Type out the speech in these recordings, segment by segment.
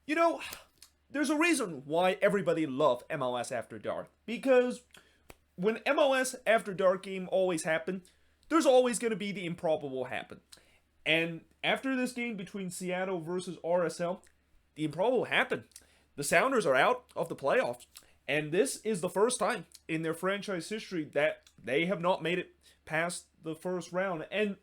You know, there's a reason why everybody loved MLS After Dark. Because when MLS After Dark game always happen, there's always going to be the improbable happen. And after this game between Seattle versus RSL, the improbable happened. The Sounders are out of the playoffs. And this is the first time in their franchise history that they have not made it past the first round. And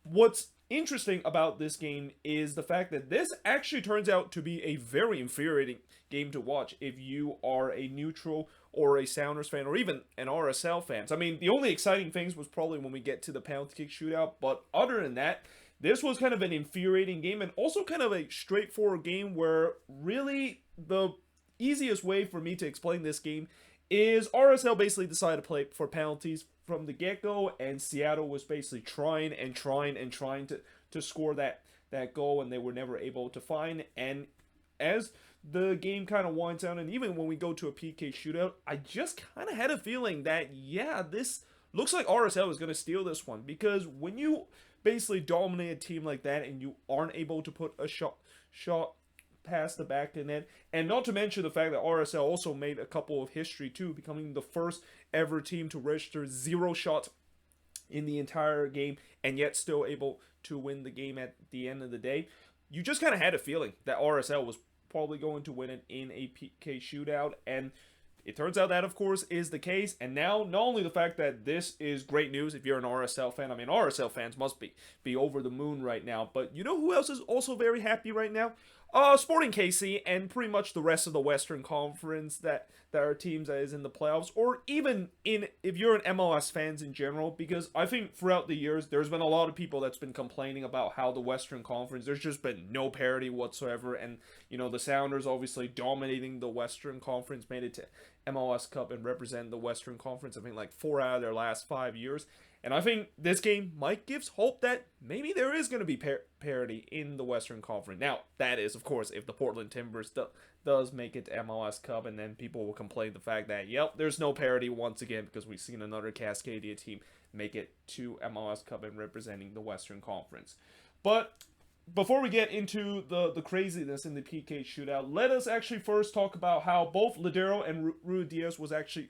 what's interesting about this game is the fact that this actually turns out to be a very infuriating game to watch if you are a neutral or a Sounders fan or even an RSL fan. I mean, the only exciting things was probably when we get to the penalty kick shootout, but other than that, this was kind of an infuriating game and also kind of a straightforward game where really the easiest way for me to explain this game is RSL basically decided to play for penalties from the get-go, and Seattle was basically trying and trying and trying to score that goal, and they were never able to find. And as the game kind of winds down, and even when we go to a PK shootout, I just kind of had a feeling that, yeah, this looks like RSL is going to steal this one, because when you basically dominate a team like that and you aren't able to put a shot past the back of the net, and not to mention the fact that RSL also made a couple of history too, becoming the first ever team to register 0 shots in the entire game and yet still able to win the game at the end of the day. You just kind of had a feeling that RSL was probably going to win it in a PK shootout, and it turns out that, of course, is the case. And now, not only the fact that this is great news if you're an RSL fan, I mean, RSL fans must be over the moon right now, but you know who else is also very happy right now? Sporting KC and pretty much the rest of the Western Conference that are teams that is in the playoffs, or even in if you're an MLS fans in general, because I think throughout the years there's been a lot of people that's been complaining about how the Western Conference there's just been no parity whatsoever, and the Sounders obviously dominating the Western Conference made it to MLS Cup and represent the Western Conference I think like 4 out of their last 5 years. And I think this game might give hope that maybe there is going to be parity in the Western Conference. Now, that is, of course, if the Portland Timbers does make it to MLS Cup, and then people will complain the fact that, yep, there's no parity once again because we've seen another Cascadia team make it to MLS Cup and representing the Western Conference. But before we get into the craziness in the PK shootout, let us actually first talk about how both Ladero and Ruidíaz was actually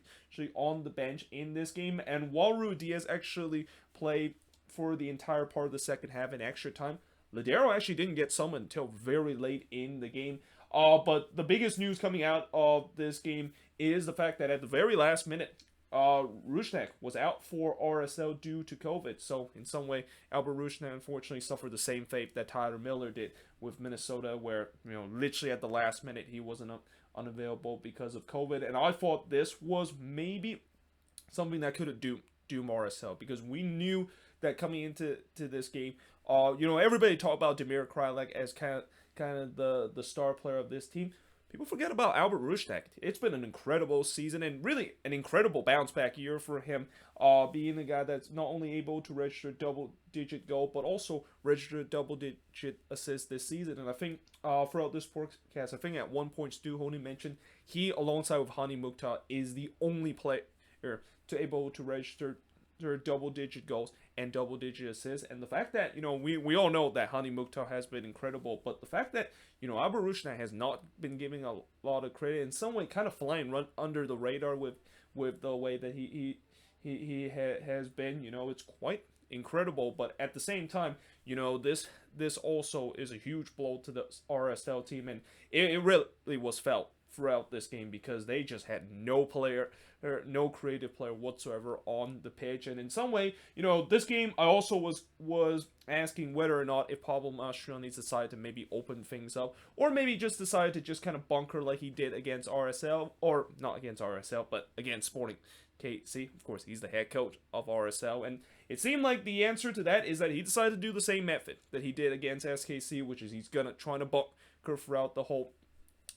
on the bench in this game. And while Ruidíaz actually played for the entire part of the second half in extra time, Ladero actually didn't get summoned until very late in the game. But the biggest news coming out of this game is the fact that at the very last minute, Rusnak was out for RSL due to COVID. So in some way, Albert Rusnak unfortunately suffered the same fate that Tyler Miller did with Minnesota, where literally at the last minute he wasn't unavailable because of COVID. And I thought this was maybe something that could have doom RSL, because we knew that coming into this game, everybody talked about Damir Krylak as kind of the star player of this team. People forget about Albert Rusnak. It's been an incredible season and really an incredible bounce back year for him, being a guy that's not only able to register a double digit goal, but also register a double digit assist this season. And I think throughout this podcast, I think at one point Stu Honey mentioned he, alongside with Hani Mukhtar, is the only player to able to register double digit goals and double digit assists. And the fact that we all know that Hani Mukhtar has been incredible, but the fact that Albert Rusnak has not been giving a lot of credit, in some way kind of flying run under the radar with the way that has been, it's quite incredible. But at the same time, this also is a huge blow to the RSL team, and it really was felt throughout this game because they just had no player or no creative player whatsoever on the pitch. And in some way, this game I also was asking whether or not if Pablo Mastroianni decided to maybe open things up, or maybe just decided to just kind of bunker like he did against RSL, or not against RSL but against Sporting KC. Of course, he's the head coach of RSL, and it seemed like the answer to that is that he decided to do the same method that he did against SKC, which is he's gonna try to bunker throughout the whole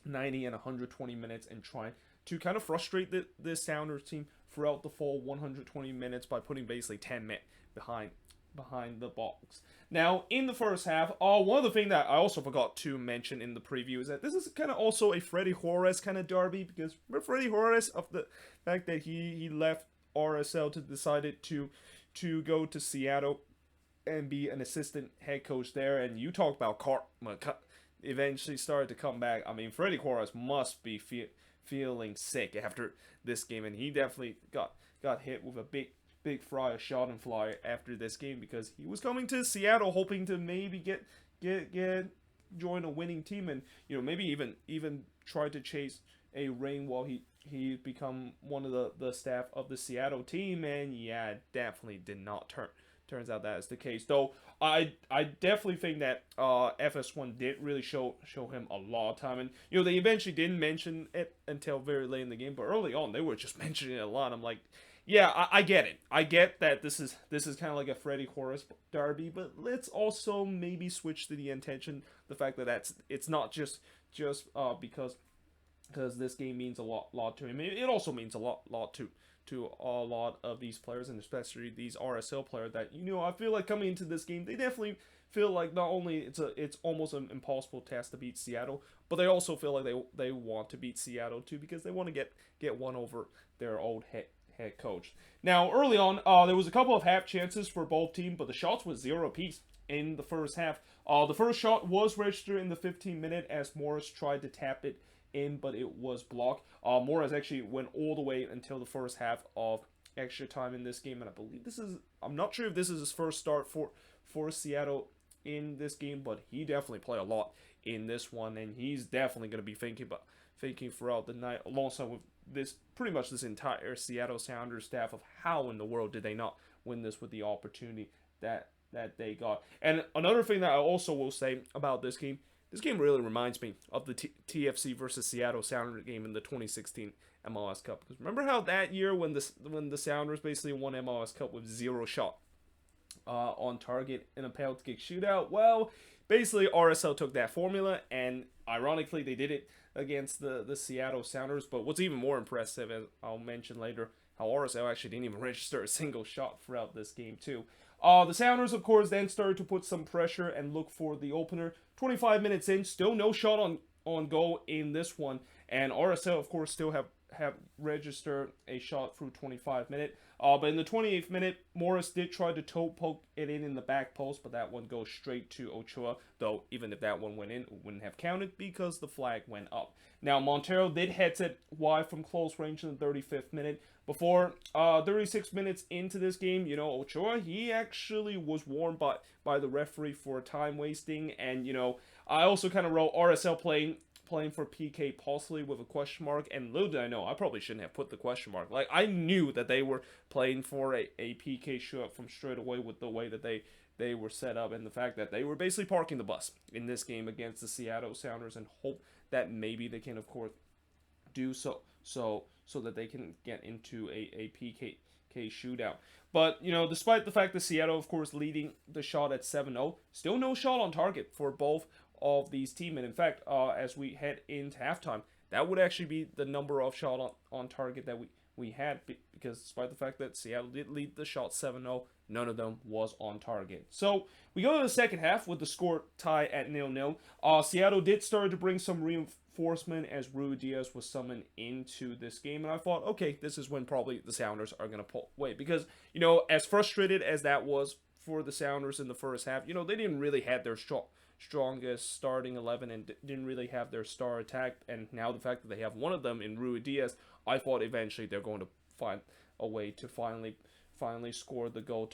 90 and 120 minutes and try to kind of frustrate the Sounders team throughout the full 120 minutes by putting basically 10 men behind the box. Now, in the first half, one of the things that I also forgot to mention in the preview is that this is kind of also a Freddy Juarez kind of derby, because remember Freddy Juarez, of the fact that he left RSL to decided to go to Seattle and be an assistant head coach there. And you talk about eventually started to come back. I mean, Freddy Juarez must be feeling sick after this game, and he definitely got hit with a big fry of shot and fly after this game, because he was coming to Seattle hoping to maybe get join a winning team, and maybe even try to chase a ring while he become one of the staff of the Seattle team. And yeah, it definitely did not turns out that is the case. Though I definitely think that FS1 did really show him a lot of time, and they eventually didn't mention it until very late in the game, but early on they were just mentioning it a lot. I'm like, yeah, I get it. I get that this is kind of like a Freddy Juarez derby, but let's also maybe switch to the intention, the fact that it's not just because this game means a lot to him. It also means a lot to a lot of these players, and especially these RSL players that I feel like coming into this game, they definitely feel like not only it's almost an impossible task to beat Seattle, but they also feel like they want to beat Seattle too, because they want to get one over their old head coach. Now, early on, there was a couple of half chances for both teams, but the shots was 0 apiece in the first half. The first shot was registered in the 15th minute as Morris tried to tap it in, but it was blocked. Morris actually went all the way until the first half of extra time in this game, and I believe I'm not sure if this is his first start for Seattle in this game, but he definitely played a lot in this one, and he's definitely going to be thinking throughout the night, alongside with pretty much this entire Seattle Sounders staff, of how in the world did they not win this with the opportunity that they got. And another thing that I also will say about this game really reminds me of the TFC versus Seattle Sounders game in the 2016 MLS Cup. Because remember how that year when the Sounders basically won MLS Cup with 0 shot on target in a penalty kick shootout? Well, basically RSL took that formula, and ironically they did it against the Seattle Sounders. But what's even more impressive, as I'll mention later, how RSL actually didn't even register a single shot throughout this game too. The Sounders, of course, then started to put some pressure and look for the opener. 25 minutes in, still no shot on goal in this one, and RSL, of course, still have registered a shot through 25 minutes. But in the 28th minute, Morris did try to poke it in the back post, but that one goes straight to Ochoa, though even if that one went in, it wouldn't have counted because the flag went up. Now, Montero did head it wide from close range in the 35th minute. Before 36 minutes into this game, Ochoa, he actually was warned by the referee for time wasting, and I also kind of wrote RSL playing for PK possibly with a question mark, and little did I know, I probably shouldn't have put the question mark. Like, I knew that they were playing for a PK shootout from straight away with the way that they were set up, and the fact that they were basically parking the bus in this game against the Seattle Sounders, and hope that maybe they can, of course, do so that they can get into a PK shootout. But, despite the fact that Seattle, of course, leading the shot at 7-0, still no shot on target for both of these teams. And in fact, as we head into halftime, that would actually be the number of shot on target that we had, because despite the fact that Seattle did lead the shot 7-0, none of them was on target. So we go to the second half with the score tie at 0-0. Seattle did start to bring some reinforcement as Ruidíaz was summoned into this game, and I thought, okay, this is when probably the Sounders are going to pull away, because, as frustrated as that was for the Sounders in the first half, they didn't really have their strongest starting 11 and didn't really have their star attack, and now the fact that they have one of them in Ruidíaz, I thought eventually they're going to find a way to finally score the goal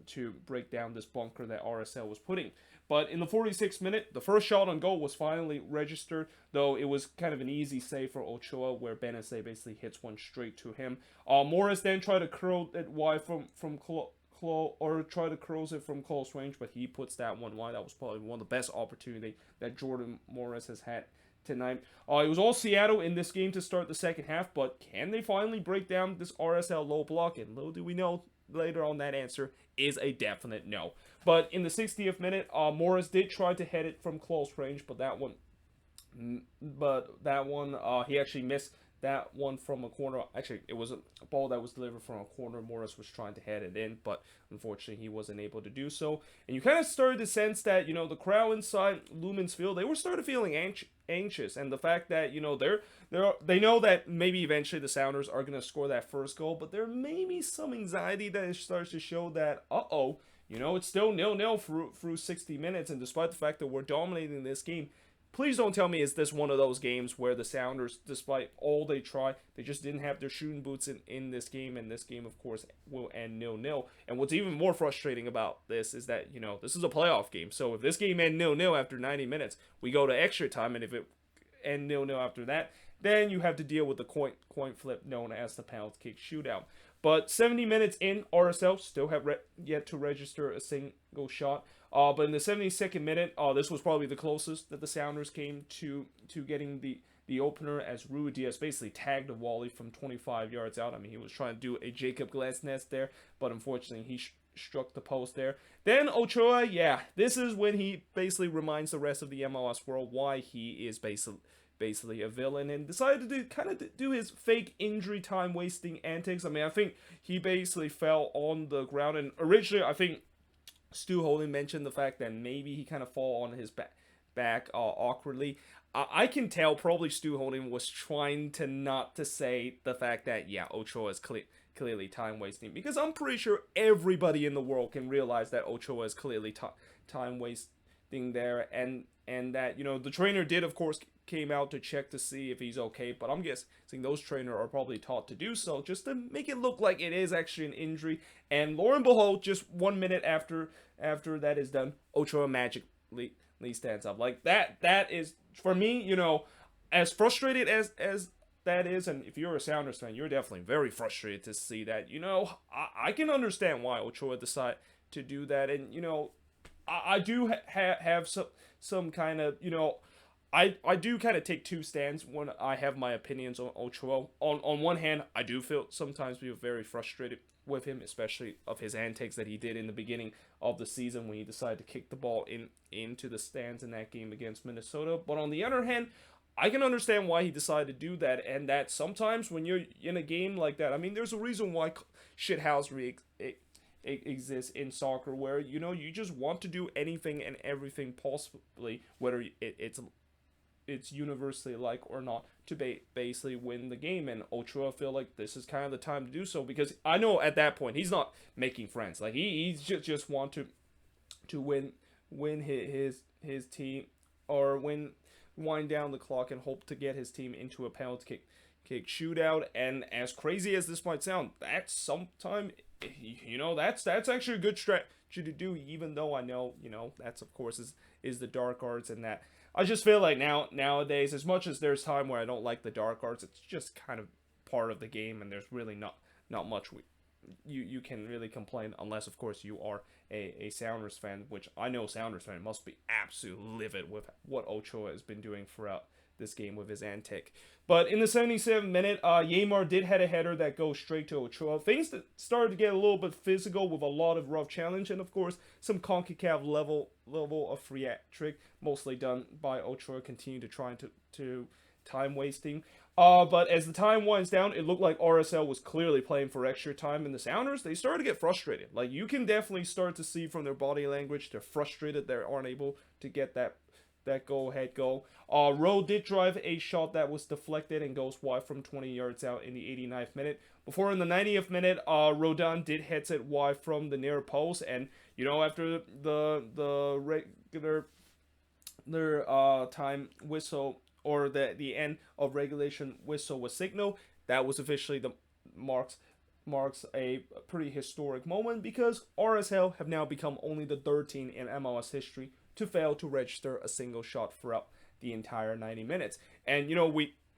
to break down this bunker that RSL was putting. But in the 46th minute, the first shot on goal was finally registered, though it was kind of an easy save for Ochoa, where Benesse basically hits one straight to him. Morris then tried to curl it wide from try to close it from close range, but he puts that one wide. That was probably one of the best opportunities that Jordan Morris has had tonight. It was all Seattle in this game to start the second half, but can they finally break down this RSL low block? And little do we know, later on that answer is a definite no. But in the 60th minute, Morris did try to head it from close range, but that one he actually missed that one from a corner. Actually, it was a ball that was delivered from a corner. Morris was trying to head it in, but unfortunately he wasn't able to do so. And you kind of started to sense that, the crowd inside Lumen's Field, they were started feeling anxious. And the fact that, they know that maybe eventually the Sounders are going to score that first goal, but there may be some anxiety that starts to show that, it's still 0-0 through 60 minutes. And despite the fact that we're dominating this game, please don't tell me is this one of those games where the Sounders, despite all they try, they just didn't have their shooting boots in this game, and this game, of course, will end 0-0. And what's even more frustrating about this is that, this is a playoff game. So if this game ends 0-0 after 90 minutes, we go to extra time, and if it ends 0-0 after that, then you have to deal with the coin flip known as the penalty kick shootout. But 70 minutes in, RSL still have yet to register a single shot. But in the 72nd minute, this was probably the closest that the Sounders came to getting the opener, as Ruidíaz basically tagged a volley from 25 yards out. I mean, he was trying to do a Jacob Glasnes there, but unfortunately he struck the post there. Then Ochoa, yeah, this is when he basically reminds the rest of the MLS world why he is basically a villain, and decided to do his fake injury time wasting antics. I mean, I think he basically fell on the ground, and originally I think Stu Holding mentioned the fact that maybe he kind of fall on his back awkwardly. I can tell probably Stu Holding was trying to not to say the fact that, yeah, Ochoa is clearly time wasting, because I'm pretty sure everybody in the world can realize that Ochoa is clearly time wasting there, and that, the trainer did, of course, came out to check to see if he's okay, but I'm guessing those trainers are probably taught to do so just to make it look like it is actually an injury. And lo and behold, just 1 minute after that is done, Ochoa magically stands up. Like that is, for me, as frustrated as that is, and if you're a Sounders fan, you're definitely very frustrated to see that. I can understand why Ochoa decided to do that, and I do have some kind of, I do kind of take two stands when I have my opinions on Ochoa. On one hand, I do sometimes feel very frustrated with him, especially of his antics that he did in the beginning of the season when he decided to kick the ball into the stands in that game against Minnesota. But on the other hand, I can understand why he decided to do that, and that sometimes when you're in a game like that, I mean, there's a reason why shithousery exists in soccer, where you just want to do anything and everything possibly, whether it's universally like or not, to basically win the game. And Ochoa feel like this is kind of the time to do so, because I know at that point he's not making friends. Like he's just want to win his team, or wind down the clock and hope to get his team into a penalty kick shootout. And as crazy as this might sound, that's sometimes, that's actually a good strategy to do, even though I know, that's of course is the dark arts, and that I just feel like nowadays, as much as there's time where I don't like the dark arts, it's just kind of part of the game, and there's really not much you can really complain, unless of course you are a Sounders fan, which I know Sounders fan must be absolutely livid with what Ochoa has been doing throughout this game with his antic. But in the 77th minute, Yamar did head a header that goes straight to Ochoa. Things that started to get a little bit physical with a lot of rough challenge, and of course some CONCACAF level of free trick, mostly done by Ochoa, continue to try to time wasting. But as the time winds down, it looked like RSL was clearly playing for extra time, and the Sounders, they started to get frustrated. Like, you can definitely start to see from their body language, they're frustrated they aren't able to get that go-ahead goal. Rowe did drive a shot that was deflected and goes wide from 20 yards out in the 89th minute. Before in the 90th minute, Rodon did hit it wide from the near post, and after the regular time whistle, or the end of regulation whistle was signaled, that was officially the marks a pretty historic moment, because RSL have now become only the third team in MLS history to fail to register a single shot throughout the entire 90 minutes. And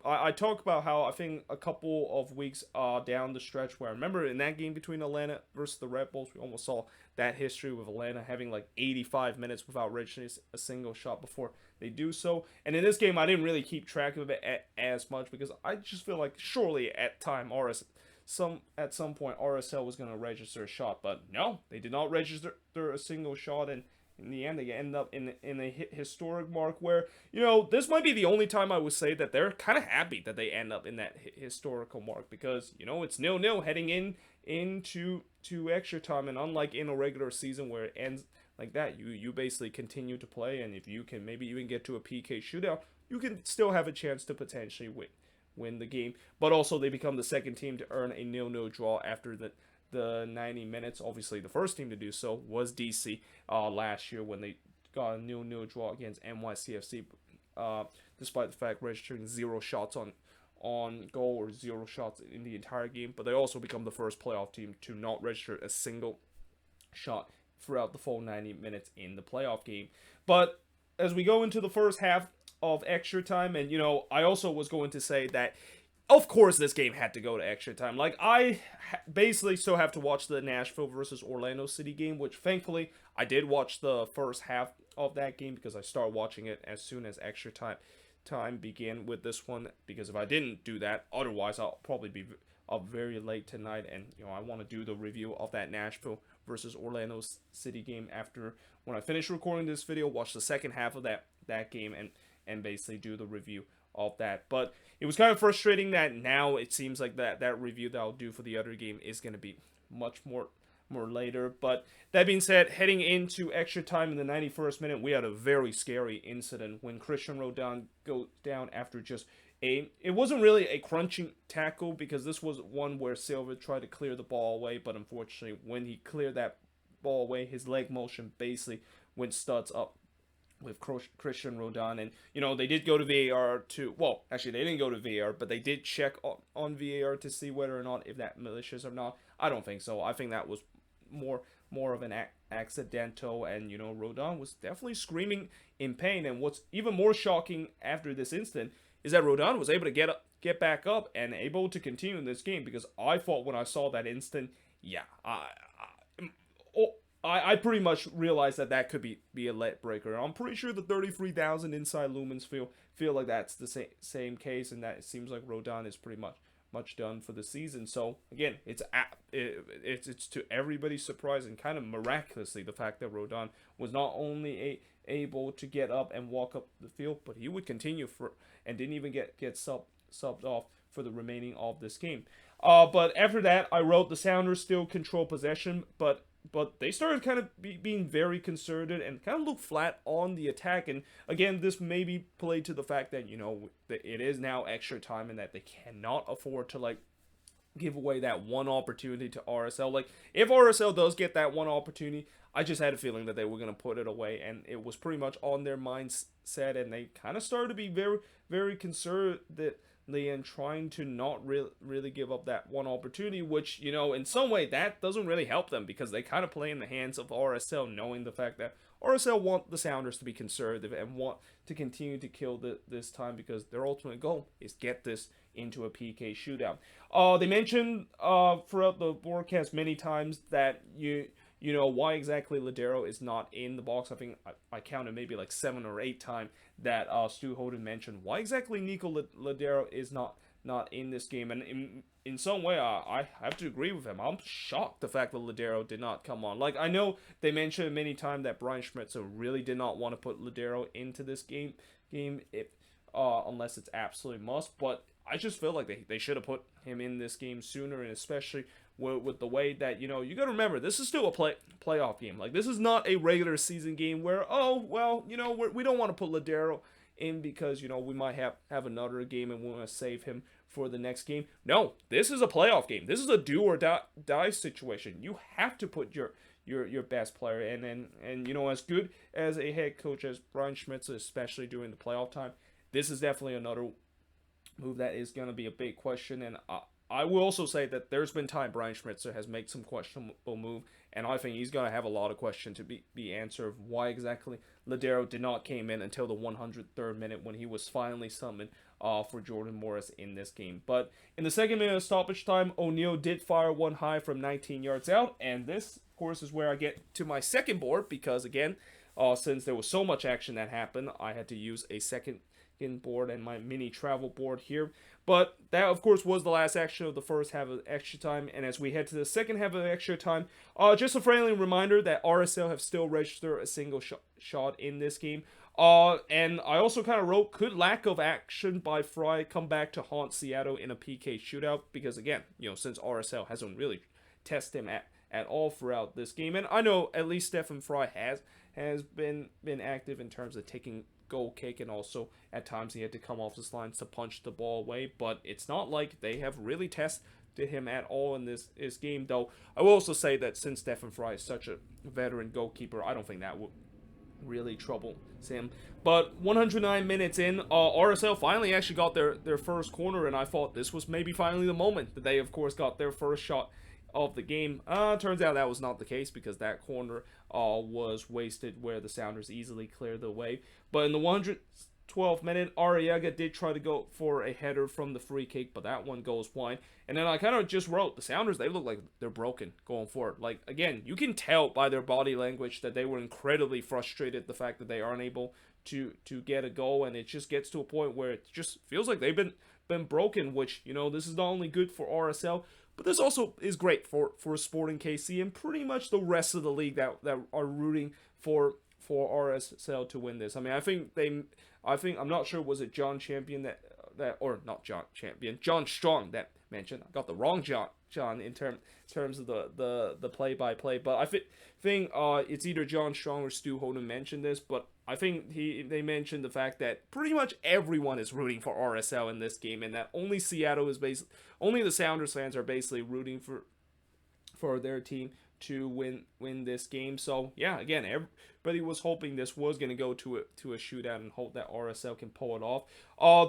I talk about how I think a couple of weeks down the stretch, where I remember in that game between Atlanta versus the Red Bulls, we almost saw that history with Atlanta having like 85 minutes without registering a single shot before they do so. And in this game, I didn't really keep track of it as much, because I just feel like surely at some point RSL was going to register a shot, but no, they did not register a single shot. And in the end, they end up in a historic mark where, this might be the only time I would say that they're kind of happy that they end up in that historical mark, because, it's 0-0 heading into extra time, and unlike in a regular season where it ends like that, you basically continue to play, and if you can maybe even get to a PK shootout, you can still have a chance to potentially win the game. But also, they become the second team to earn a 0-0 draw after the 90 minutes. Obviously, the first team to do so was DC last year when they got a 0-0 draw against NYCFC. despite the fact registering 0 shots on goal or 0 shots in the entire game. But they also become the first playoff team to not register a single shot throughout the full 90 minutes in the playoff game. But as we go into the first half of extra time, and I also was going to say that of course this game had to go to extra time. Like, I basically still have to watch the Nashville versus Orlando City game, which thankfully I did watch the first half of that game because I started watching it as soon as extra time began with this one, because if I didn't do that, otherwise I'll probably be up very late tonight, and I want to do the review of that Nashville versus Orlando City game after when I finish recording this video, watch the second half of that game and basically do the review of that. But it was kind of frustrating that now it seems like that review that I'll do for the other game is going to be much more later. But that being said, heading into extra time in the 91st minute, we had a very scary incident when Christian Rodon goes down after just it wasn't really a crunching tackle, because this was one where Silva tried to clear the ball away, but unfortunately when he cleared that ball away, his leg motion basically went studs up with Christian Rodon. And they did go to VAR to, well, actually they didn't go to VAR, but they did check on VAR to see whether or not if that malicious or not. I don't think so. I think that was more of an accidental, and Rodon was definitely screaming in pain. And what's even more shocking after this incident is that Rodon was able to get back up and able to continue in this game, because I thought when I saw that instant, yeah, I pretty much realized that could be a let breaker. I'm pretty sure the 33,000 inside lumens feel like that's the same case, and that it seems like Rodon is pretty much done for the season. So again, it's to everybody's surprise and kind of miraculously the fact that Rodon was not only able to get up and walk up the field, but he would continue and didn't even get subbed off for the remaining of this game. But after that, I wrote the Sounders still control possession, but they started kind of being very concerted and kind of look flat on the attack. And again, this maybe played to the fact that that it is now extra time and that they cannot afford to give away that one opportunity to RSL. Like, if RSL does get that one opportunity, I just had a feeling that they were going to put it away, and it was pretty much on their mindset, and they kind of started to be very, very conservative and trying to not really give up that one opportunity, which, in some way that doesn't really help them, because they kind of play in the hands of RSL, knowing the fact that RSL want the Sounders to be conservative and want to continue to kill this time, because their ultimate goal is get this into a PK shootout. They mentioned throughout the broadcast many times that why exactly Ladero is not in the box. I think I counted maybe like 7 or 8 times that Stu Holden mentioned why exactly Nico Ladero is not in this game. And in some way, I have to agree with him. I'm shocked the fact that Ladero did not come on. Like, I know they mentioned many times that Brian Schmetzer really did not want to put Ladero into this game if unless it's absolutely must. But I just feel like they should have put him in this game sooner, and especially with the way that, you got to remember, this is still a playoff game. Like, this is not a regular season game where, we don't want to put Ladero in because, we might have another game and we want to save him for the next game. No, this is a playoff game. This is a do or die situation. You have to put your best player in, and as good as a head coach as Brian Schmitz, especially during the playoff time, this is definitely another move that is going to be a big question. And I will also say that there's been time Brian Schmitzer has made some questionable move, and I think he's going to have a lot of questions to be answered of why exactly Ladero did not came in until the 103rd minute when he was finally summoned for Jordan Morris in this game. But in the second minute of stoppage time, O'Neal did fire one high from 19 yards out, and this, of course, is where I get to my second board, because again, since there was so much action that happened, I had to use a second board and my mini travel board here. But that, of course, was the last action of the first half of extra time. And as we head to the second half of extra time, just a friendly reminder that RSL have still registered a single shot in this game. And I also kind of wrote, could lack of action by Fry come back to haunt Seattle in a PK shootout? Because again, since RSL hasn't really tested him at all throughout this game, and I know at least Stephen Fry has been active in terms of taking goal kick, and also at times he had to come off his lines to punch the ball away, but it's not like they have really tested him at all in this game. Though I will also say that since Stephen Fry is such a veteran goalkeeper, I don't think that really troublesome. But 109 minutes in, RSL finally actually got their first corner, and I thought this was maybe finally the moment that they, of course, got their first shot of the game. Turns out that was not the case because that corner was wasted where the Sounders easily cleared the way. But in the 112th minute, Arriaga did try to go for a header from the free kick, but that one goes wide. And then I kind of just wrote, the Sounders, they look like they're broken going forward. Like, again, you can tell by their body language that they were incredibly frustrated the fact that they aren't able to get a goal, and it just gets to a point where it just feels like they've been broken, which, this is not only good for RSL, but this also is great for Sporting KC and pretty much the rest of the league that are rooting for RSL to win this. I mean, I think I'm not sure, was it John Champion that or not John Champion, John Strong that mentioned. I got the wrong John in terms of the play-by-play, but I think it's either John Strong or Stu Holden mentioned this, but I think they mentioned the fact that pretty much everyone is rooting for RSL in this game, and that only only the Sounders fans are basically rooting for their team to win this game. So yeah, again, everybody was hoping this was going to go to a shootout and hope that RSL can pull it off.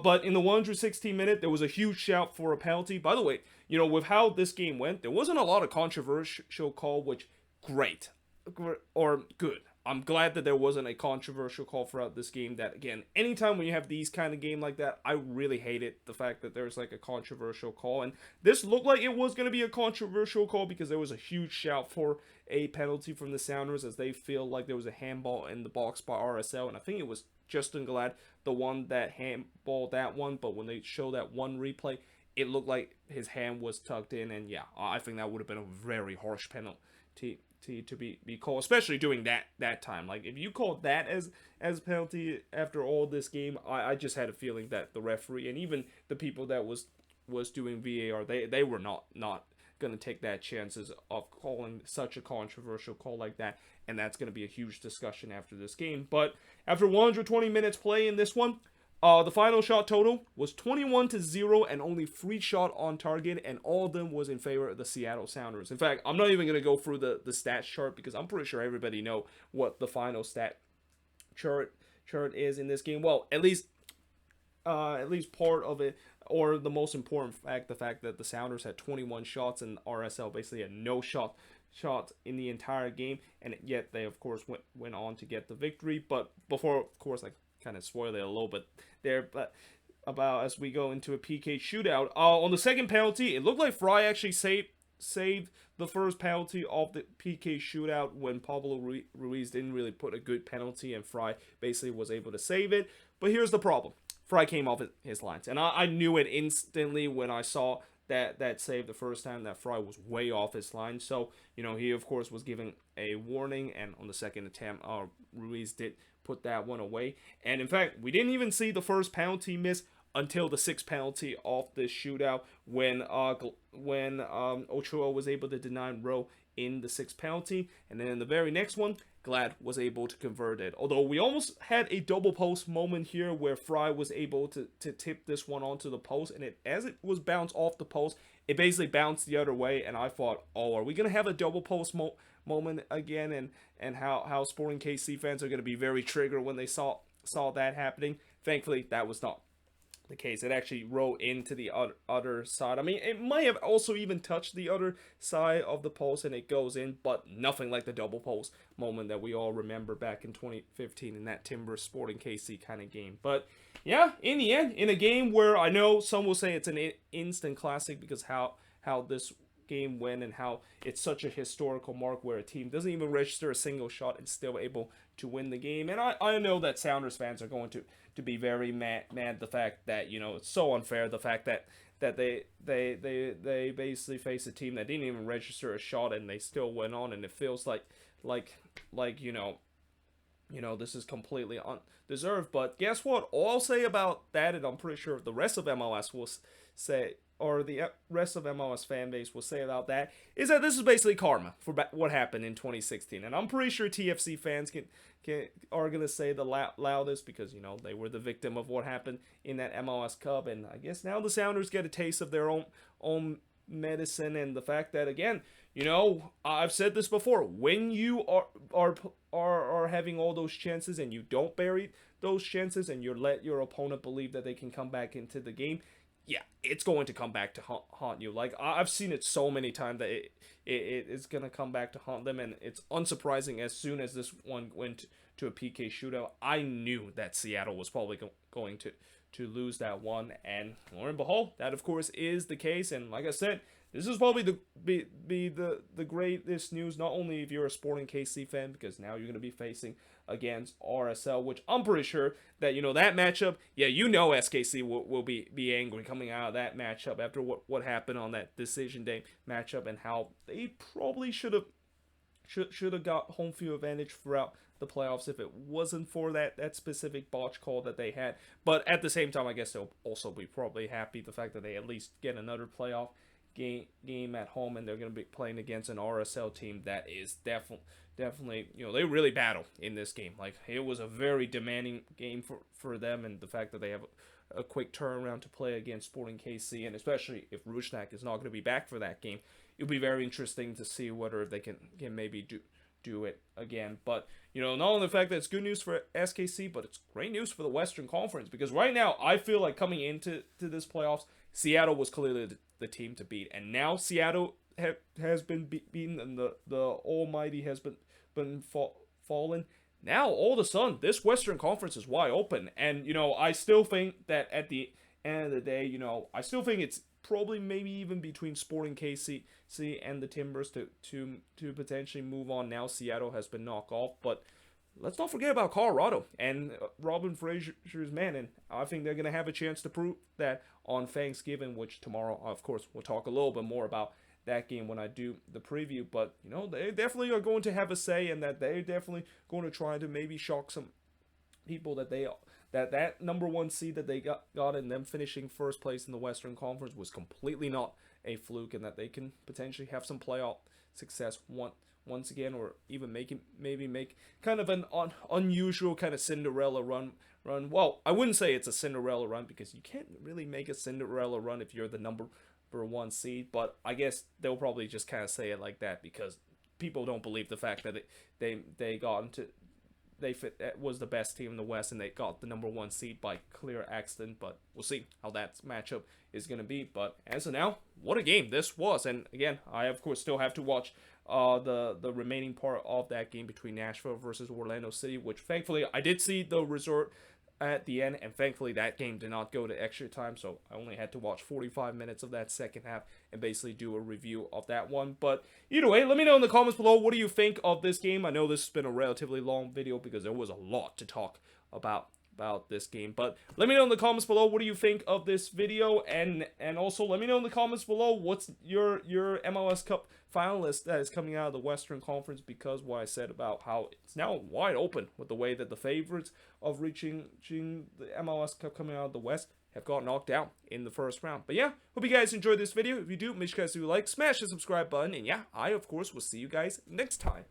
But in the 116th minute, there was a huge shout for a penalty. By the way, with how this game went, there wasn't a lot of controversial call, which great or good. I'm glad that there wasn't a controversial call throughout this game. That, again, anytime when you have these kind of game like that, I really hate it, the fact that there's like a controversial call. And this looked like it was going to be a controversial call because there was a huge shout for a penalty from the Sounders as they feel like there was a handball in the box by RSL. And I think it was Justin Glad, the one that handballed that one. But when they show that one replay, it looked like his hand was tucked in. And yeah, I think that would have been a very harsh penalty to be called, especially doing that time. Like, if you called that as a penalty after all this game, I just had a feeling that the referee and even the people that was doing VAR, they were not going to take that chances of calling such a controversial call like that, and that's going to be a huge discussion after this game. But after 120 minutes play in this one, the final shot total was 21-0 and only 3 shot on target, and all of them was in favor of the Seattle Sounders. In fact, I'm not even going to go through the stats chart because I'm pretty sure everybody know what the final stat chart is in this game. Well, at least part of it, or the most important fact, the fact that the Sounders had 21 shots and RSL basically had no shots in the entire game, and yet they of course went on to get the victory. But before, of course, like, kind of spoil it a little bit there, but about as we go into a PK shootout, on the second penalty, it looked like Fry actually saved the first penalty of the PK shootout when Pablo Ruiz didn't really put a good penalty, and Fry basically was able to save it. But here's the problem: Fry came off his lines, and I knew it instantly when I saw that save the first time, that Fry was way off his line. So he of course was given a warning, and on the second attempt, Ruiz did put that one away. And in fact, we didn't even see the first penalty miss until the sixth penalty of this shootout, when Ochoa was able to deny Rowe in the sixth penalty, and then in the very next one, Glad was able to convert it. Although we almost had a double post moment here where Fry was able to tip this one onto the post, and as it was bounced off the post, it basically bounced the other way, and I thought, oh, are we going to have a double post moment again, and how Sporting KC fans are going to be very triggered when they saw that happening. Thankfully, that was not the case. It actually rolled into the other side. I mean, it might have also even touched the other side of the post and it goes in, but nothing like the double post moment that we all remember back in 2015 in that Timber Sporting KC kind of game. But yeah, in the end, in a game where I know some will say it's an instant classic because how this game went and how it's such a historical mark where a team doesn't even register a single shot and still able to win the game. And I know that Sounders fans are going to be very mad the fact that it's so unfair, the fact that they basically face a team that didn't even register a shot and they still went on, and it feels like this is completely undeserved. But guess what? All I'll say about that, and I'm pretty sure the rest of MLS will say, or the rest of MLS fan base will say about that, is that this is basically karma for what happened in 2016. And I'm pretty sure TFC fans are going to say the loudest because, they were the victim of what happened in that MLS Cup. And I guess now the Sounders get a taste of their own medicine, and the fact that, again, you know, I've said this before, when you are having all those chances and you don't bury those chances and you let your opponent believe that they can come back into the game, yeah, it's going to come back to haunt you. Like, I've seen it so many times that it is going to come back to haunt them, and it's unsurprising. As soon as this one went to a PK shootout, I knew that Seattle was probably going to lose that one, and lo and behold, that of course is the case. And like I said, this is probably the greatest news, not only if you're a Sporting KC fan, because now you're going to be facing against RSL, which I'm pretty sure that, you know, that matchup, yeah, you know SKC will be angry coming out of that matchup after what happened on that decision day matchup, and how they probably should have got home field advantage throughout the playoffs if it wasn't for that specific botch call that they had. But at the same time, I guess they'll also be probably happy the fact that they at least get another playoff game at home, and they're going to be playing against an RSL team that is definitely, you know, they really battle in this game. Like, it was a very demanding game for them, and the fact that they have a quick turnaround to play against Sporting KC, and especially if Rusnak is not going to be back for that game, it'll be very interesting to see whether they can maybe do it again. But, you know, not only the fact that it's good news for SKC, but it's great news for the Western Conference, because right now I feel like coming into this playoffs, Seattle was clearly the team to beat, and now Seattle has been beaten, and the almighty has been fallen. Now all of a sudden this Western Conference is wide open, and, you know, I still think that at the end of the day, you know, I still think it's probably maybe even between Sporting KC and the Timbers to potentially move on. Now Seattle has been knocked off, but let's not forget about Colorado and Robin Fraser's man, and I think they're going to have a chance to prove that on Thanksgiving, which tomorrow, of course, we'll talk a little bit more about that game when I do the preview. But, you know, they definitely are going to have a say, and that they're definitely going to try to maybe shock some people that that number one seed that they got and them finishing first place in the Western Conference was completely not a fluke, and that they can potentially have some playoff success once again, or even maybe make kind of an unusual kind of Cinderella run. Well, I wouldn't say it's a Cinderella run, because you can't really make a Cinderella run if you're the number one seed, but I guess they'll probably just kind of say it like that because people don't believe the fact that they got into was the best team in the West, and they got the number one seed by clear accident. But we'll see how that matchup is going to be. But as of now, what a game this was. And again, I of course still have to watch the remaining part of that game between Nashville versus Orlando City, which thankfully I did see the result at the end, and thankfully that game did not go to extra time, so I only had to watch 45 minutes of that second half and basically do a review of that one. But either way, let me know in the comments below, what do you think of this game? I know this has been a relatively long video because there was a lot to talk about this game, but let me know in the comments below, what do you think of this video? And also let me know in the comments below, what's your MLS Cup finalist that is coming out of the Western Conference, because what I said about how it's now wide open with the way that the favorites of reaching the MLS Cup coming out of the West have got knocked out in the first round. But yeah, hope you guys enjoyed this video. If you do, make sure you guys do like, smash the subscribe button, and yeah, I of course will see you guys next time.